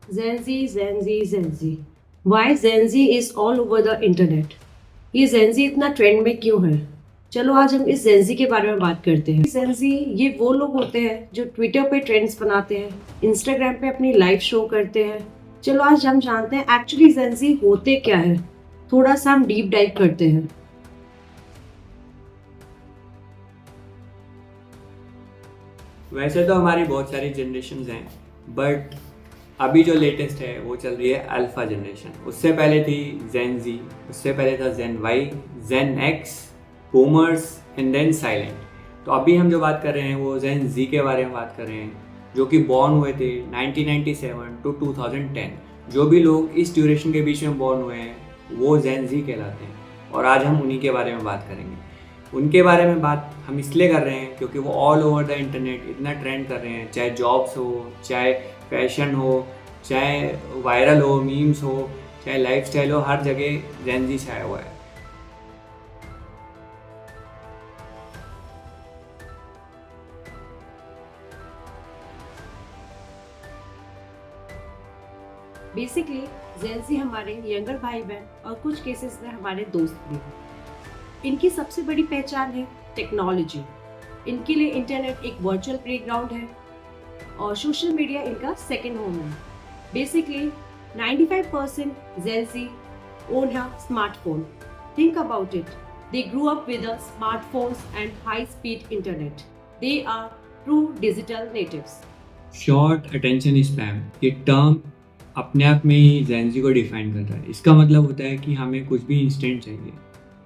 Gen Z, Gen Z, Gen Z. Why Gen Z is all over the internet? ये Gen Z इतना trend में क्यों है? चलो आज हम इस Gen Z के बारे में बात करते हैं। Gen Z ये वो लोग होते हैं जो ट्विटर पे ट्रेंड्स बनाते हैं, इंस्टाग्राम पे अपनी लाइफ शो करते हैं। चलो आज हम जानते हैं एक्चुअली Gen Z होते क्या है। थोड़ा सा हम डीप डाइव करते हैं। वैसे तो हमारी बहुत सारी जनरेशन्स हैं, बट अभी जो लेटेस्ट है वो चल रही है अल्फा जनरेशन। उससे पहले थी जेन जी, उससे पहले था Gen Y, Gen X, boomers and then silent. तो अभी हम जो बात कर रहे हैं वो जेन जी के बारे में बात कर रहे हैं, जो कि बॉर्न हुए थे 1997 टू 2010। जो भी लोग इस ड्यूरेशन के बीच में बॉर्न हुए हैं वो जेन जी कहलाते हैं, और आज हम उन्हीं के बारे में बात करेंगे। उनके बारे में बात हम इसलिए कर रहे हैं क्योंकि वो ऑल ओवर द इंटरनेट इतना ट्रेंड कर रहे हैं, चाहे जॉब्स हो, चाहे फैशन हो, चाहे वायरल हो, मीम्स हो, चाहे लाइफस्टाइल हो, हर जगह जेन जी छाया हुआ है। बेसिकली Gen Z हमारे यंगर भाई बहन और कुछ केसेस में हमारे दोस्त भी हैं। इनकी सबसे बड़ी पहचान है टेक्नोलॉजी। इनके लिए इंटरनेट एक वर्चुअल प्लेग्राउंड है और सोशल मीडिया इनका सेकंड होम है। Basically 95% Gen Z own a smartphone. Think about it. They grew up with the smartphones and high-speed internet. They are true digital natives. Short attention span ये term अपने आप में ही जेन जी को define करता है। इसका मतलब होता है कि हमें कुछ भी इंस्टेंट चाहिए।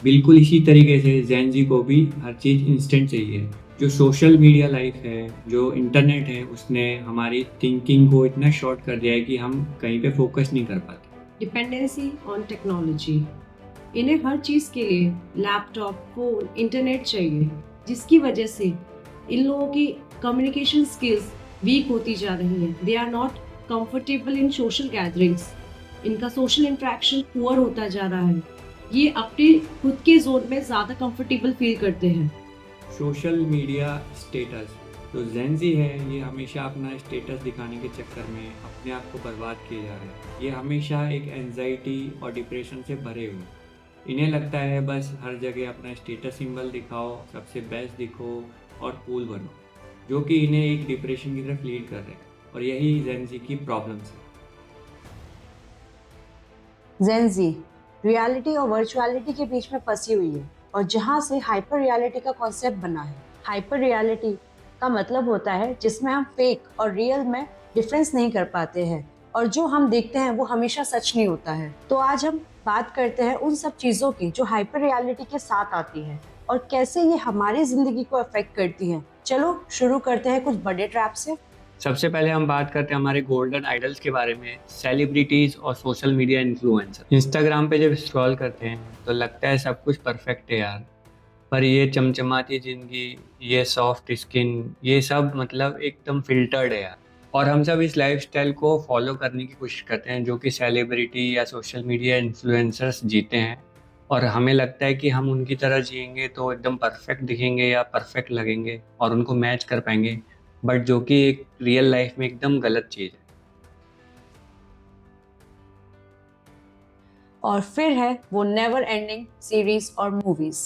बिल्कुल इसी तरीके से जेन जी को भी हर चीज़ इंस्टेंट चाहिए। जो सोशल मीडिया लाइफ है, जो इंटरनेट है, उसने हमारी थिंकिंग को इतना शॉर्ट कर दिया है कि हम कहीं पे फोकस नहीं कर पाते। Dependency on technology. इन्हें हर चीज़ के लिए लैपटॉप, फोन, इंटरनेट चाहिए, जिसकी वजह से इन लोगों की कम्युनिकेशन स्किल्स वीक होती जा रही हैं। They are not comfortable in social gatherings. इनका सोशल इंटरेक्शन पुअर होता जा रहा है। ये अपने खुद के जोन में ज़्यादा कंफर्टेबल फील करते हैं। सोशल मीडिया स्टेटस, जो जेन जी है ये हमेशा अपना स्टेटस दिखाने के चक्कर में अपने आप को बर्बाद किए जा रहे हैं। ये हमेशा एक एंजाइटी और डिप्रेशन से भरे हुए हैं। इन्हें लगता है बस हर जगह अपना स्टेटस सिंबल दिखाओ, सबसे बेस्ट दिखो और कूल बनो, जो कि इन्हें एक डिप्रेशन की तरफ लीड कर रहे हैं। और यही जेन जी की प्रॉब्लम्स है। जेन जी रियलिटी और वर्चुअलिटी के बीच में फंसी हुई है, और जहां से हाइपर रियलिटी का कॉन्सेप्ट बना है। हाइपर रियलिटी का मतलब होता है जिसमें हम फेक और रियल में डिफरेंस नहीं कर पाते हैं, और जो हम देखते हैं वो हमेशा सच नहीं होता है। तो आज हम बात करते हैं उन सब चीज़ों की जो हाइपर रियलिटी के साथ आती है और कैसे ये हमारी ज़िंदगी को अफेक्ट करती हैं। चलो शुरू करते हैं कुछ बड़े ट्रैप से। सबसे पहले हम बात करते हैं हमारे गोल्डन आइडल्स के बारे में, सेलिब्रिटीज़ और सोशल मीडिया इन्फ्लुएंसर। इंस्टाग्राम पे जब स्क्रॉल करते हैं तो लगता है सब कुछ परफेक्ट है यार, पर ये चमचमाती ज़िंदगी, ये सॉफ्ट स्किन, ये सब मतलब एकदम फिल्टर्ड है यार। और हम सब इस लाइफस्टाइल को फॉलो करने की कोशिश करते हैं जो कि सेलिब्रिटी या सोशल मीडिया इन्फ्लुएंसर्स जीते हैं, और हमें लगता है कि हम उनकी तरह जिएंगे तो एकदम परफेक्ट दिखेंगे या परफेक्ट लगेंगे और उनको मैच कर पाएंगे, बट जो कि एक रियल लाइफ में एकदम गलत चीज़ है। और फिर है वो नेवर एंडिंग सीरीज और मूवीज।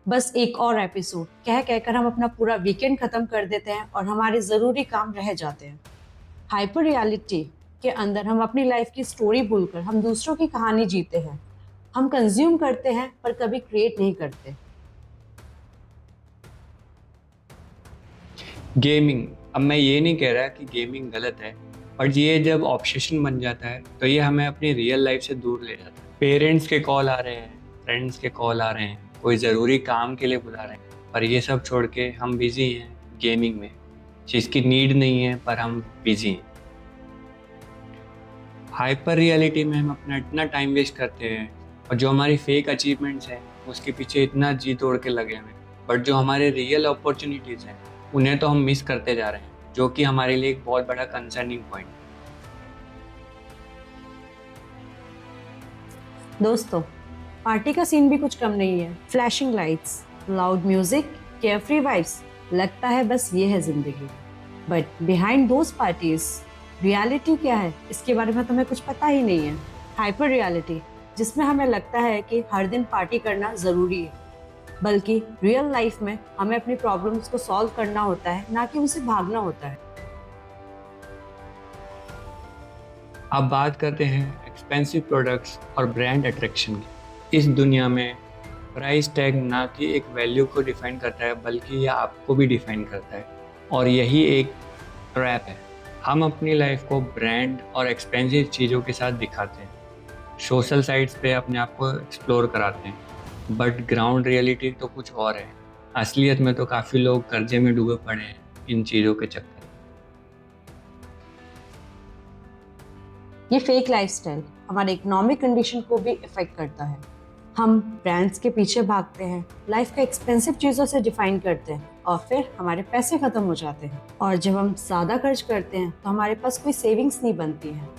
बस एक और एपिसोड कह कहकर हम अपना पूरा वीकेंड खत्म कर देते हैं और हमारे ज़रूरी काम रह जाते हैं। हाइपर रियलिटी के अंदर हम अपनी लाइफ की स्टोरी भूलकर हम दूसरों की कहानी जीते हैं। हम कंज्यूम करते हैं पर कभी क्रिएट नहीं करते। गेमिंग, अब मैं ये नहीं कह रहा कि गेमिंग गलत है, बट ये जब ऑब्सेशन बन जाता है तो ये हमें अपनी रियल लाइफ से दूर ले जाता है। पेरेंट्स के कॉल आ रहे हैं, फ्रेंड्स के कॉल आ रहे हैं, कोई ज़रूरी काम के लिए बुला रहे हैं, पर ये सब छोड़ के हम बिजी हैं गेमिंग में, जिसकी नीड नहीं है पर हम बिजी हैं। हाइपर रियलिटी में हम अपना इतना टाइम वेस्ट करते हैं, और जो हमारी फेक अचीवमेंट्स हैं उसके पीछे इतना जी तोड़ के लगे हुए हैं, बट जो हमारे रियल अपॉर्चुनिटीज़ हैं उन्हें तो हम मिस करते जा रहे हैं, जो कि हमारे लिए एक बहुत बड़ा कंसर्निंग पॉइंट है। दोस्तों, पार्टी का सीन भी कुछ कम नहीं है। Flashing lights, loud music, carefree vibes, लगता है बस ये है जिंदगी। But behind those parties reality क्या है इसके बारे में तुम्हें कुछ पता ही नहीं है। हाइपर रियलिटी, जिसमें हमें लगता है कि हर दिन पार्टी करना जरूरी है, बल्कि रियल लाइफ में हमें अपनी प्रॉब्लम्स को सॉल्व करना होता है, ना कि उनसे भागना होता है। अब बात करते हैं एक्सपेंसिव प्रोडक्ट्स और ब्रांड अट्रैक्शन की। इस दुनिया में प्राइस टैग ना कि एक वैल्यू को डिफाइन करता है, बल्कि यह आपको भी डिफाइन करता है, और यही एक ट्रैप है। हम अपनी लाइफ को ब्रांड और एक्सपेंसिव चीज़ों के साथ दिखाते हैं, सोशल साइट्स पे अपने आप को एक्सप्लोर कराते हैं, बट ग्राउंड रियलिटी तो कुछ और है। असलियत में तो काफ़ी लोग कर्जे में डूबे पड़े हैं इन चीज़ों के चक्कर। ये फेक लाइफस्टाइल हमारे इकोनॉमिक कंडीशन को भी इफेक्ट करता है। हम ब्रांड्स के पीछे भागते हैं, लाइफ को एक्सपेंसिव चीज़ों से डिफाइन करते हैं, और फिर हमारे पैसे खत्म हो जाते हैं। और जब हम ज़्यादा खर्च करते हैं तो हमारे पास कोई सेविंग्स नहीं बनती है।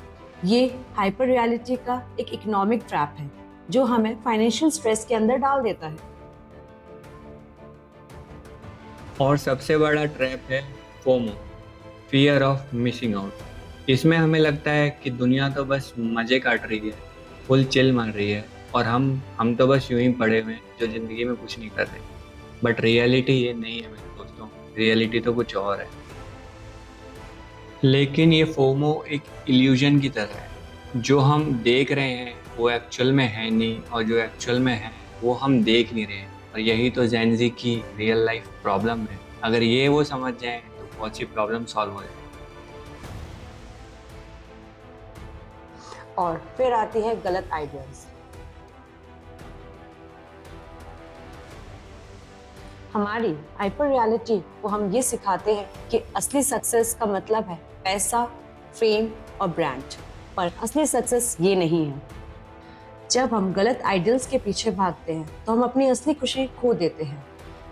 ये हाइपर रियलिटी का एक इकोनॉमिक ट्रैप है जो हमें फाइनेंशियल स्ट्रेस के अंदर डाल देता है। और सबसे बड़ा ट्रैप है FOMO, fear of missing out. इसमें हमें लगता है कि दुनिया तो बस मज़े काट रही है, फुल चिल मार रही है, और हम तो बस यूं ही पड़े हुए हैं जो ज़िंदगी में कुछ नहीं कर रहे। बट रियलिटी ये नहीं है मेरे दोस्तों, रियलिटी तो कुछ और है। लेकिन ये फोमो एक इल्यूजन की तरह है। जो हम देख रहे हैं वो एक्चुअल में है नहीं, और जो एक्चुअल में है वो हम देख नहीं रहे हैं। और यही तो जेन ज़ी की रियल लाइफ प्रॉब्लम है। अगर ये वो समझ जाए तो बहुत सी प्रॉब्लम सॉल्व हो जाए। और फिर आती है गलत आइडियाज। हमारी हाइपर रियलिटी को हम ये सिखाते हैं कि असली सक्सेस का मतलब है पैसा, फेम और ब्रांड, पर असली सक्सेस ये नहीं है। जब हम गलत आइडियल्स के पीछे भागते हैं तो हम अपनी असली खुशी खो देते हैं।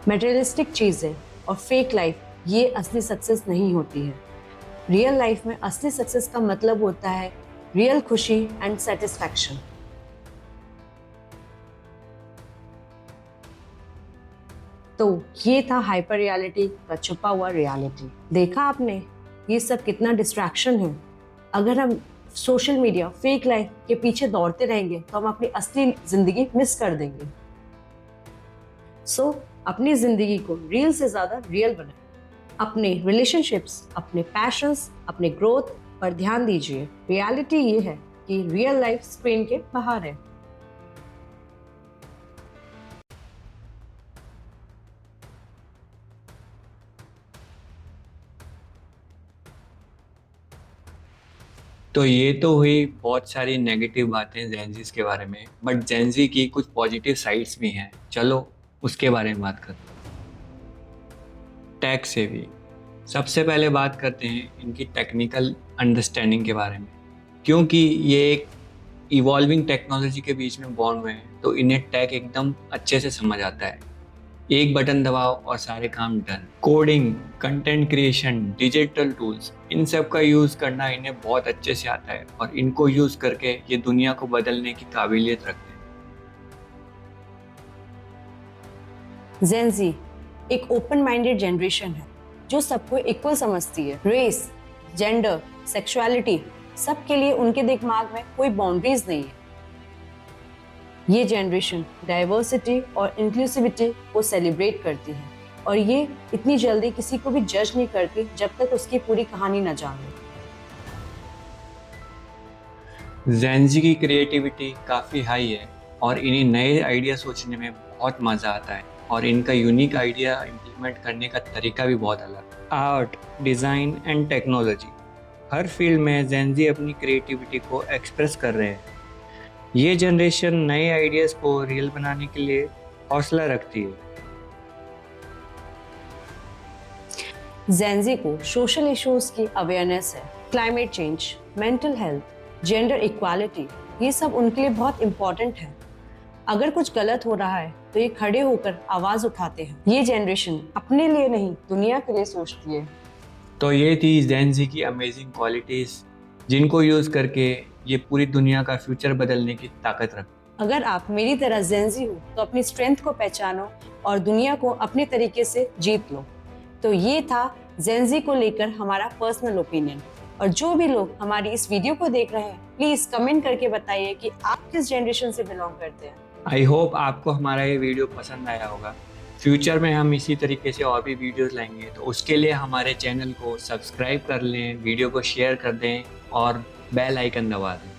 मटेरियलिस्टिक चीज़ें और फेक लाइफ ये असली सक्सेस नहीं होती है। रियल लाइफ में असली सक्सेस का मतलब होता है रियल खुशी एंड सेटिस्फैक्शन। तो ये था हाइपर रियलिटी का छुपा हुआ रियलिटी। देखा आपने, ये सब कितना डिस्ट्रैक्शन है। अगर हम सोशल मीडिया, फेक लाइफ के पीछे दौड़ते रहेंगे तो हम अपनी असली जिंदगी मिस कर देंगे। सो अपनी जिंदगी को रियल से ज्यादा रियल बनाएं। अपने रिलेशनशिप्स, अपने पैशंस, अपने ग्रोथ पर ध्यान दीजिए। रियलिटी ये है कि रियल लाइफ स्क्रीन के बाहर है। तो ये तो हुई बहुत सारी नेगेटिव बातें जेनजीज के बारे में, बट जेनजी की कुछ पॉजिटिव साइड्स भी हैं। चलो उसके बारे में बात करते हैं। टेक सेवी, सबसे पहले बात करते हैं इनकी टेक्निकल अंडरस्टैंडिंग के बारे में। क्योंकि ये एक इवॉल्विंग टेक्नोलॉजी के बीच में बॉर्न हुए हैं, तो इन्हें टेक एकदम अच्छे से समझ आता है। एक बटन दबाओ और सारे काम done. Coding, content creation, digital tools, इन सब का यूज़ करना इन्हें बहुत अच्छे से आता है, और इनको यूज़ करके ये दुनिया को बदलने की काबिलियत रखते हैं। जेन ज़ी एक ओपन माइंडेड जनरेशन है जो सबको इक्वल समझती है। रेस, जेंडर, सेक्सुअलिटी, सब के लिए उनके दिमाग में कोई बाउंड्रीज नहीं है। ये जनरेशन डाइवर्सिटी और इंक्लूसिविटी को सेलिब्रेट करती है, और ये इतनी जल्दी किसी को भी जज नहीं करती जब तक उसकी पूरी कहानी न जान ले। जेन ज़ी की क्रिएटिविटी काफ़ी हाई है, और इन्हें नए आइडिया सोचने में बहुत मज़ा आता है, और इनका यूनिक आइडिया इम्प्लीमेंट करने का तरीका भी बहुत अलग है। Art, design and technology, her field में जेन ज़ी अपनी क्रिएटिविटी को एक्सप्रेस कर रहे हैं। ये जनरेशन नए आइडियाज़ को रियल बनाने के लिए हौसला रखती है। जेन ज़ी को सोशल इश्यूज की अवेयरनेस है। Climate change, mental health, gender equality, ये सब उनके लिए बहुत इम्पोर्टेंट है। अगर कुछ गलत हो रहा है तो ये खड़े होकर आवाज उठाते हैं। ये जनरेशन अपने लिए नहीं, दुनिया के लिए सोचती है। तो ये थी जेन ज़ी की अमेजिंग क्वालिटीज़, जिनको यूज़ करके ये पूरी दुनिया का फ्यूचर बदलने की ताकत रखती। अगर आप मेरी तरह जेन ज़ी हो तो अपनी स्ट्रेंथ को पहचानो और दुनिया को अपने तरीके से जीत लो। तो ये था जेन ज़ी को लेकर हमारा पर्सनल ओपिनियन, और जो भी लोग हमारी इस वीडियो को देख रहे हैं, प्लीज कमेंट करके बताइए कि आप किस जनरेशन से बिलोंग करते हैं। आई होप आपको हमारा ये वीडियो पसंद आया होगा। फ्यूचर में हम इसी तरीके से और भी वीडियोस लाएंगे, तो उसके लिए हमारे चैनल को सब्सक्राइब कर लें, वीडियो को शेयर कर दें और बेल आइकन दबा दें।